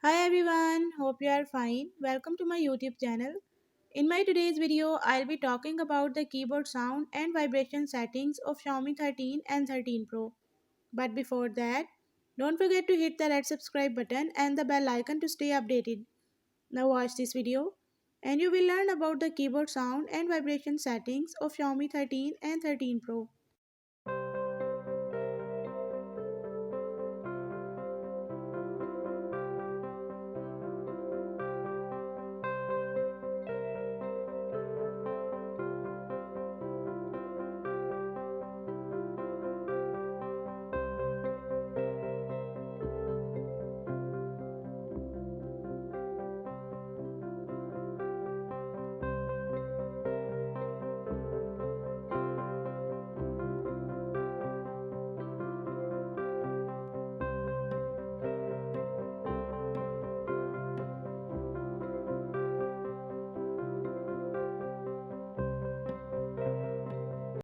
Hi everyone, hope you are fine. Welcome to my YouTube channel. In my today's video, I'll be talking about the keyboard sound and vibration settings of Xiaomi 13 and 13 Pro. But before that, don't forget to hit the red subscribe button and the bell icon to stay updated. Now watch this video and you will learn about the keyboard sound and vibration settings of Xiaomi 13 and 13 Pro.